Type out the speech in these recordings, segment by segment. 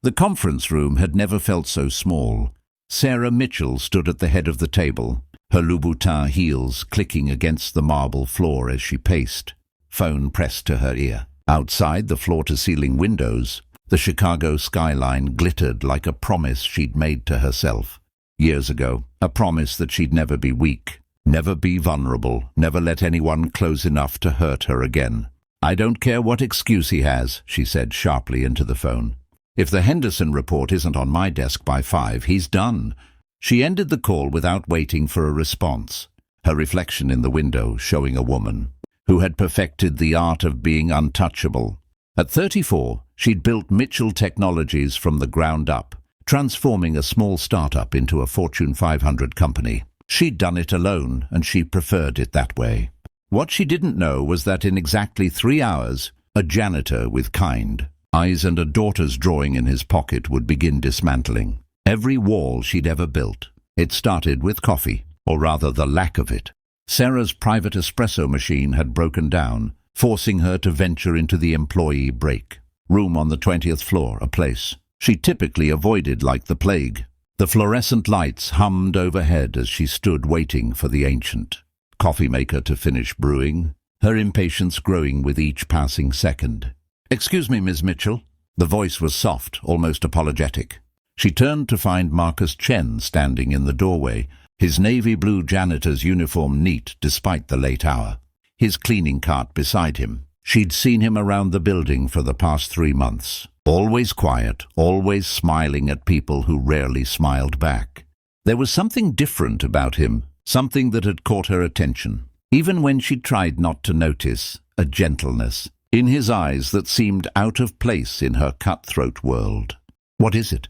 The conference room had never felt so small. Sarah Mitchell stood at the head of the table, her Louboutin heels clicking against the marble floor as she paced, phone pressed to her ear. Outside the floor-to-ceiling windows, the Chicago skyline glittered like a promise she'd made to herself. Years ago, a promise that she'd never be weak, never be vulnerable, never let anyone close enough to hurt her again. "I don't care what excuse he has," she said sharply into the phone. "If the Henderson report isn't on my desk by 5, he's done." She ended the call without waiting for a response, her reflection in the window showing a woman who had perfected the art of being untouchable. At 34, she'd built Mitchell Technologies from the ground up, transforming a small startup into a Fortune 500 company. She'd done it alone, and she preferred it that way. What she didn't know was that in exactly 3 hours, a janitor with kind eyes and a daughter's drawing in his pocket would begin dismantling every wall she'd ever built. It started with coffee, or rather the lack of it. Sarah's private espresso machine had broken down, forcing her to venture into the employee break room on the 20th floor, a place she typically avoided like the plague. The fluorescent lights hummed overhead as she stood waiting for the ancient coffee maker to finish brewing, her impatience growing with each passing second. "Excuse me, Ms. Mitchell." The voice was soft, almost apologetic. She turned to find Marcus Chen standing in the doorway, his navy blue janitor's uniform neat despite the late hour, his cleaning cart beside him. She'd seen him around the building for the past 3 months. Always quiet, always smiling at people who rarely smiled back. There was something different about him, something that had caught her attention. Even when she tried not to notice, a gentleness in his eyes that seemed out of place in her cutthroat world. "What is it?"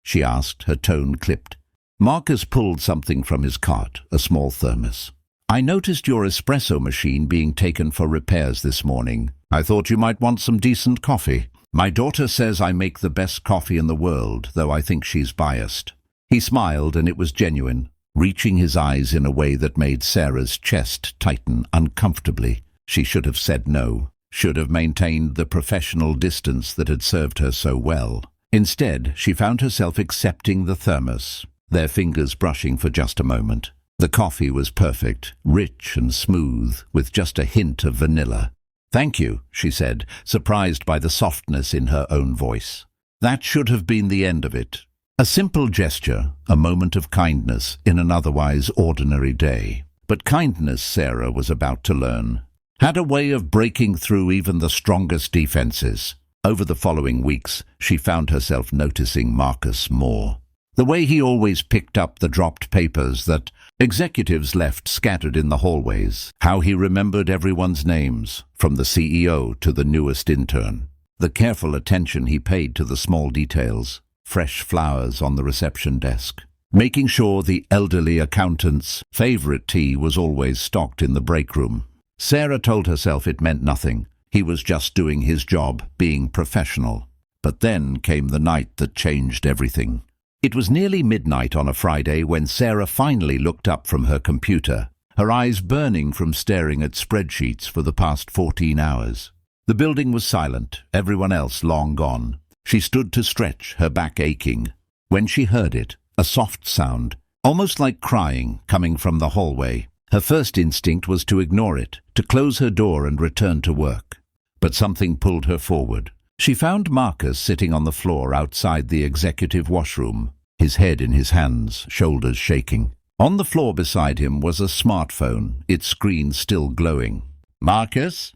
she asked, her tone clipped. Marcus pulled something from his cart, a small thermos. "I noticed your espresso machine being taken for repairs this morning. I thought you might want some decent coffee. My daughter says I make the best coffee in the world, though I think she's biased." He smiled, and it was genuine, reaching his eyes in a way that made Sarah's chest tighten uncomfortably. She should have said no, should have maintained the professional distance that had served her so well. Instead, she found herself accepting the thermos, their fingers brushing for just a moment. The coffee was perfect, rich and smooth, with just a hint of vanilla. "Thank you," she said, surprised by the softness in her own voice. That should have been the end of it. A simple gesture, a moment of kindness in an otherwise ordinary day. But kindness, Sarah was about to learn, had a way of breaking through even the strongest defenses. Over the following weeks, she found herself noticing Marcus more. The way he always picked up the dropped papers that executives left scattered in the hallways. How he remembered everyone's names, from the CEO to the newest intern. The careful attention he paid to the small details. Fresh flowers on the reception desk. Making sure the elderly accountant's favorite tea was always stocked in the break room. Sarah told herself it meant nothing. He was just doing his job, being professional. But then came the night that changed everything. It was nearly midnight on a Friday when Sarah finally looked up from her computer, her eyes burning from staring at spreadsheets for the past 14 hours. The building was silent, everyone else long gone. She stood to stretch, her back aching. When she heard it, a soft sound, almost like crying, coming from the hallway. Her first instinct was to ignore it, to close her door and return to work. But something pulled her forward. She found Marcus sitting on the floor outside the executive washroom, his head in his hands, shoulders shaking. On the floor beside him was a smartphone, its screen still glowing. "Marcus?"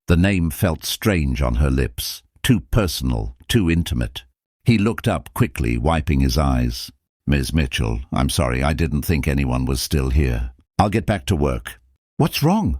The name felt strange on her lips, too personal, too intimate. He looked up quickly, wiping his eyes. "Ms. Mitchell, I'm sorry, I didn't think anyone was still here. I'll get back to work." "What's wrong?"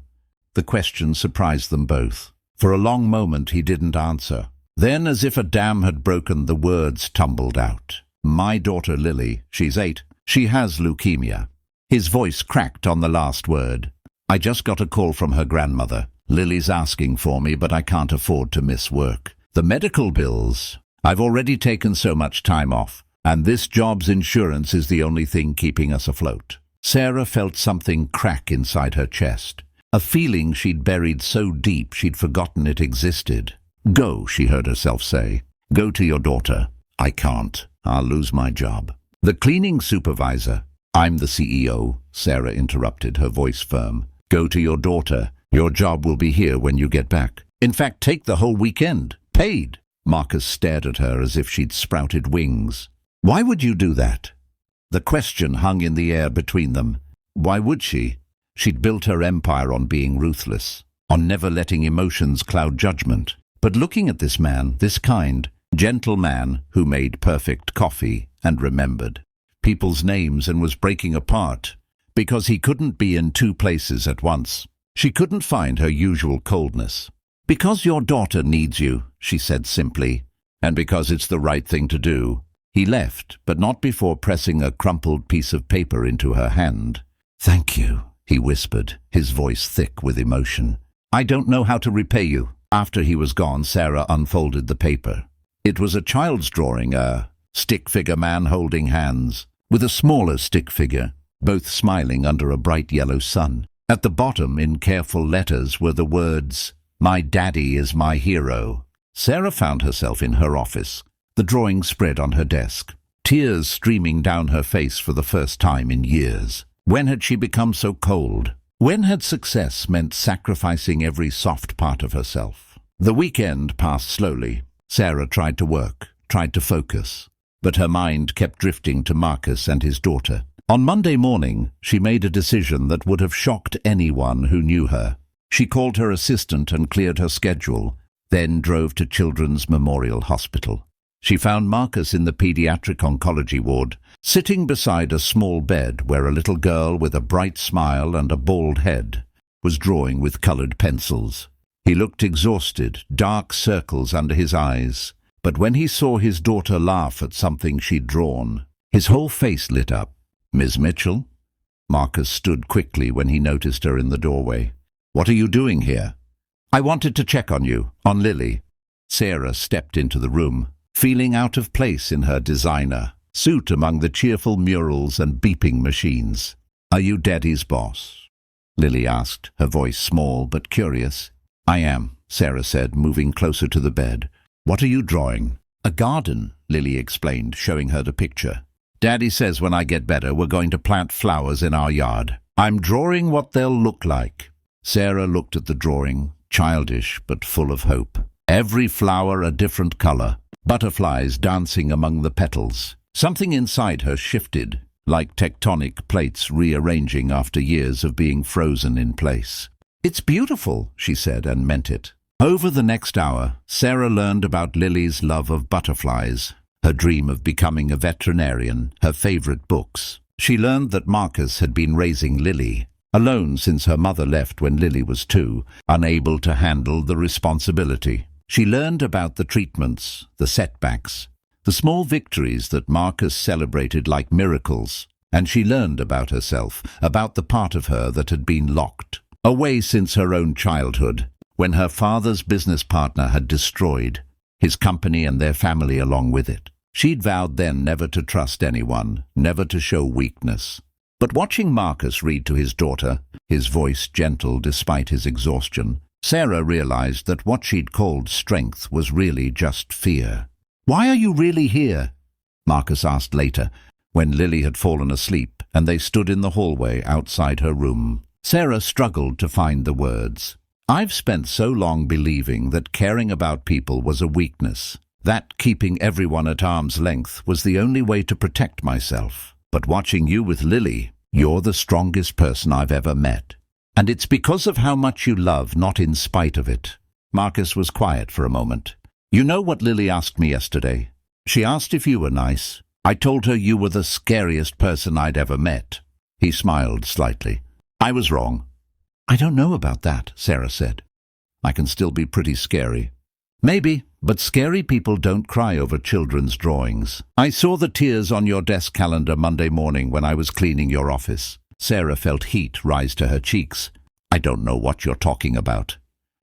The question surprised them both. For a long moment he didn't answer. Then, as if a dam had broken, the words tumbled out. "My daughter Lily, she's 8. She has leukemia." His voice cracked on the last word. "I just got a call from her grandmother. Lily's asking for me, but I can't afford to miss work. The medical bills. I've already taken so much time off, and this job's insurance is the only thing keeping us afloat." Sarah felt something crack inside her chest, a feeling she'd buried so deep she'd forgotten it existed. "Go," she heard herself say. "Go to your daughter. I can't. I'll lose my job. The cleaning supervisor. I'm the CEO, Sarah interrupted, her voice firm. Go to your daughter. Your job will be here when you get back. In fact, take the whole weekend. Paid. Marcus stared at her as if she'd sprouted wings. Why would you do that? The question hung in the air between them. Why would she? She'd built her empire on being ruthless, on never letting emotions cloud judgment. But looking at this man, this kind, gentle man who made perfect coffee and remembered people's names and was breaking apart because he couldn't be in two places at once. She couldn't find her usual coldness. Because your daughter needs you, she said simply, and because it's the right thing to do. He left, but not before pressing a crumpled piece of paper into her hand. Thank you, he whispered, his voice thick with emotion. I don't know how to repay you. After he was gone, Sarah unfolded the paper. It was a child's drawing, a stick figure man holding hands, with a smaller stick figure, both smiling under a bright yellow sun. At the bottom, in careful letters, were the words, "My daddy is my hero." Sarah found herself in her office, the drawing spread on her desk, tears streaming down her face for the first time in years. When had she become so cold? When had success meant sacrificing every soft part of herself? The weekend passed slowly. Sarah tried to work, tried to focus, but her mind kept drifting to Marcus and his daughter. On Monday morning, she made a decision that would have shocked anyone who knew her. She called her assistant and cleared her schedule, then drove to Children's Memorial Hospital. She found Marcus in the pediatric oncology ward, sitting beside a small bed where a little girl with a bright smile and a bald head was drawing with colored pencils. He looked exhausted, dark circles under his eyes, but when he saw his daughter laugh at something she'd drawn, his whole face lit up. Ms. Mitchell? Marcus stood quickly when he noticed her in the doorway. What are you doing here? I wanted to check on you, on Lily. Sarah stepped into the room, feeling out of place in her designer suit among the cheerful murals and beeping machines. Are you Daddy's boss? Lily asked, her voice small but curious. I am, Sarah said, moving closer to the bed. What are you drawing? A garden, Lily explained, showing her the picture. Daddy says when I get better we're going to plant flowers in our yard. I'm drawing what they'll look like. Sarah looked at the drawing, childish but full of hope. Every flower a different color, butterflies dancing among the petals. Something inside her shifted, like tectonic plates rearranging after years of being frozen in place. It's beautiful, she said, and meant it. Over the next hour, Sarah learned about Lily's love of butterflies, her dream of becoming a veterinarian, her favorite books. She learned that Marcus had been raising Lily, alone since her mother left when Lily was 2, unable to handle the responsibility. She learned about the treatments, the setbacks, the small victories that Marcus celebrated like miracles, and she learned about herself, about the part of her that had been locked away since her own childhood, when her father's business partner had destroyed his company and their family along with it. She'd vowed then never to trust anyone, never to show weakness. But watching Marcus read to his daughter, his voice gentle despite his exhaustion, Sarah realized that what she'd called strength was really just fear. Why are you really here? Marcus asked later, when Lily had fallen asleep and they stood in the hallway outside her room. Sarah struggled to find the words. I've spent so long believing that caring about people was a weakness, that keeping everyone at arm's length was the only way to protect myself. But watching you with Lily, you're the strongest person I've ever met. And it's because of how much you love, not in spite of it. Marcus was quiet for a moment. You know what Lily asked me yesterday? She asked if you were nice. I told her you were the scariest person I'd ever met. He smiled slightly. I was wrong. I don't know about that, Sarah said. I can still be pretty scary. Maybe, but scary people don't cry over children's drawings. I saw the tears on your desk calendar Monday morning when I was cleaning your office. Sarah felt heat rise to her cheeks. I don't know what you're talking about.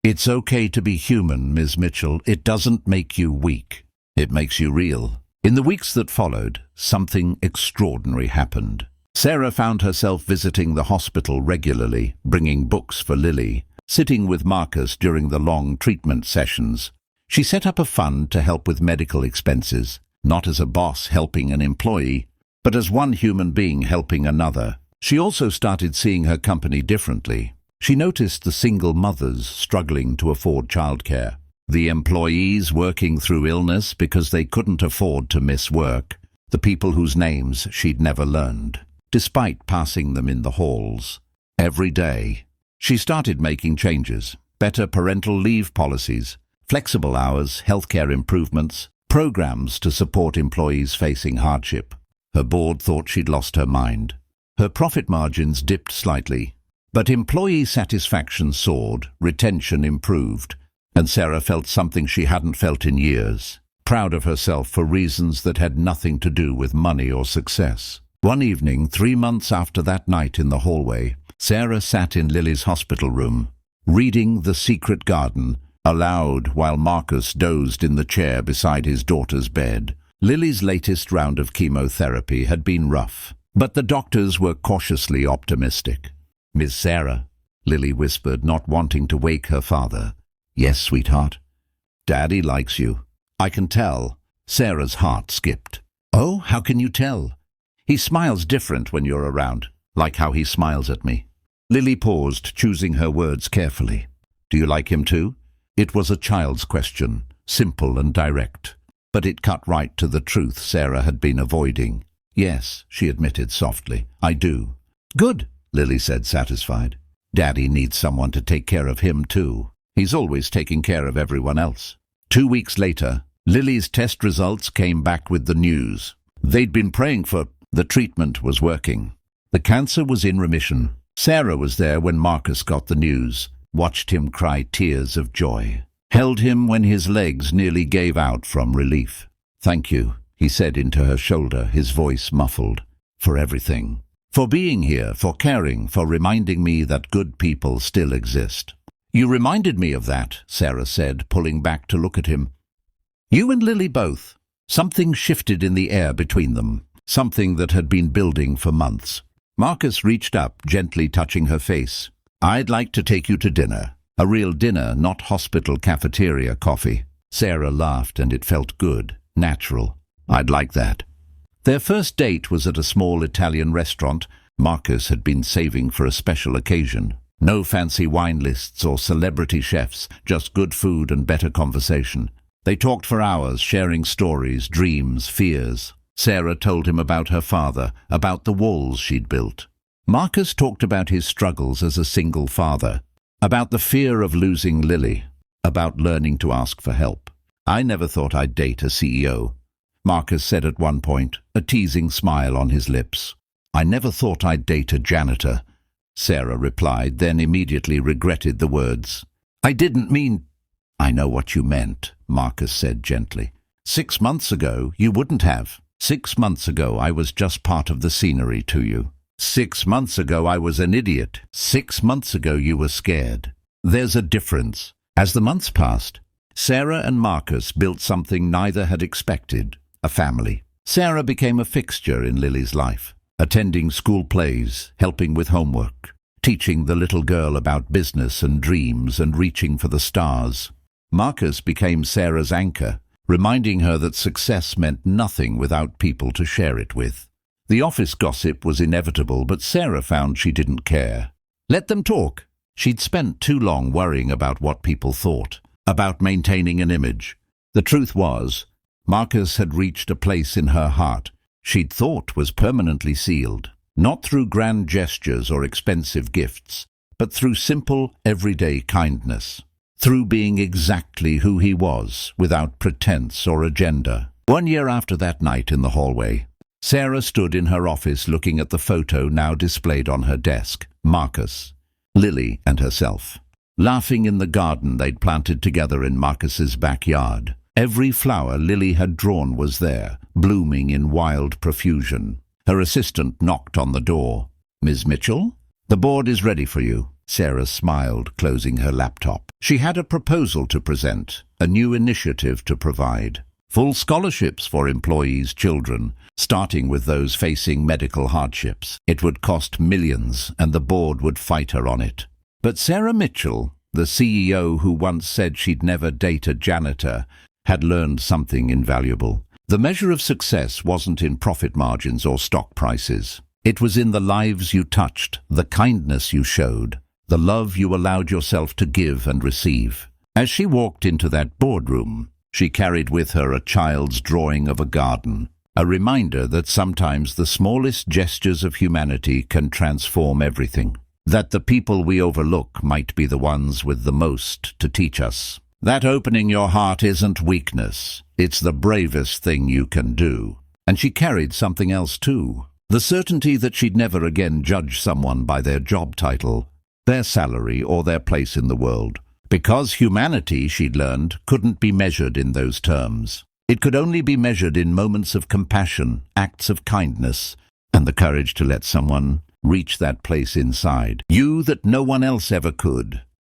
It's okay to be human, Ms. Mitchell. It doesn't make you weak. It makes you real. In the weeks that followed, something extraordinary happened. Sarah found herself visiting the hospital regularly, bringing books for Lily, sitting with Marcus during the long treatment sessions. She set up a fund to help with medical expenses, not as a boss helping an employee, but as one human being helping another. She also started seeing her company differently. She noticed the single mothers struggling to afford childcare, the employees working through illness because they couldn't afford to miss work, the people whose names she'd never learned, despite passing them in the halls. Every day, she started making changes: better parental leave policies, flexible hours, healthcare improvements, programs to support employees facing hardship. Her board thought she'd lost her mind. Her profit margins dipped slightly, but employee satisfaction soared, retention improved, and Sarah felt something she hadn't felt in years, proud of herself for reasons that had nothing to do with money or success. One evening, 3 months after that night in the hallway, Sarah sat in Lily's hospital room, reading The Secret Garden aloud while Marcus dozed in the chair beside his daughter's bed. Lily's latest round of chemotherapy had been rough, but the doctors were cautiously optimistic. "Miss Sarah," Lily whispered, not wanting to wake her father. "Yes, sweetheart." "Daddy likes you." "I can tell." Sarah's heart skipped. "Oh, how can you tell?" "He smiles different when you're around, like how he smiles at me." Lily paused, choosing her words carefully. "Do you like him too?" It was a child's question, simple and direct, but it cut right to the truth Sarah had been avoiding. "Yes," she admitted softly, "I do." "Good," Lily said, satisfied. "Daddy needs someone to take care of him too. He's always taking care of everyone else." 2 weeks later, Lily's test results came back with the news. They'd been praying for. The treatment was working. The cancer was in remission. Sarah was there when Marcus got the news, watched him cry tears of joy, held him when his legs nearly gave out from relief. "Thank you," he said into her shoulder, his voice muffled, "for everything. For being here, for caring, for reminding me that good people still exist." "You reminded me of that," Sarah said, pulling back to look at him. "You and Lily both." Something shifted in the air between them, something that had been building for months. Marcus reached up, gently touching her face. "I'd like to take you to dinner. A real dinner, not hospital cafeteria coffee." Sarah laughed, and it felt good, natural. "I'd like that." Their first date was at a small Italian restaurant Marcus had been saving for a special occasion. No fancy wine lists or celebrity chefs, just good food and better conversation. They talked for hours, sharing stories, dreams, fears. Sarah told him about her father, about the walls she'd built. Marcus talked about his struggles as a single father, about the fear of losing Lily, about learning to ask for help. "I never thought I'd date a CEO," Marcus said at one point, a teasing smile on his lips. "I never thought I'd date a janitor," Sarah replied, then immediately regretted the words. "I didn't mean—" "I know what you meant," Marcus said gently. 6 months ago, you wouldn't have. 6 months ago, I was just part of the scenery to you. 6 months ago, I was an idiot. 6 months ago, you were scared. There's a difference." As the months passed, Sarah and Marcus built something neither had expected: a family. Sarah became a fixture in Lily's life, attending school plays, helping with homework, teaching the little girl about business and dreams and reaching for the stars. Marcus became Sarah's anchor, reminding her that success meant nothing without people to share it with. The office gossip was inevitable, but Sarah found she didn't care. Let them talk. She'd spent too long worrying about what people thought, about maintaining an image. The truth was, Marcus had reached a place in her heart she'd thought was permanently sealed, not through grand gestures or expensive gifts, but through simple, everyday kindness, through being exactly who he was, without pretense or agenda. 1 year after that night in the hallway, Sarah stood in her office looking at the photo now displayed on her desk: Marcus, Lily and herself, laughing in the garden they'd planted together in Marcus's backyard. Every flower Lily had drawn was there, blooming in wild profusion. Her assistant knocked on the door. "Ms. Mitchell? The board is ready for you." Sarah smiled, closing her laptop. She had a proposal to present, a new initiative to provide. Full scholarships for employees' children, starting with those facing medical hardships. It would cost millions, and the board would fight her on it. But Sarah Mitchell, the CEO who once said she'd never date a janitor, had learned something invaluable. The measure of success wasn't in profit margins or stock prices. It was in the lives you touched, the kindness you showed, the love you allowed yourself to give and receive. As she walked into that boardroom, she carried with her a child's drawing of a garden, a reminder that sometimes the smallest gestures of humanity can transform everything. That the people we overlook might be the ones with the most to teach us. That opening your heart isn't weakness, it's the bravest thing you can do. And she carried something else too. The certainty that she'd never again judge someone by their job title, their salary, or their place in the world. Because humanity, she'd learned, couldn't be measured in those terms. It could only be measured in moments of compassion, acts of kindness, and the courage to let someone reach that place inside you that no one else ever could.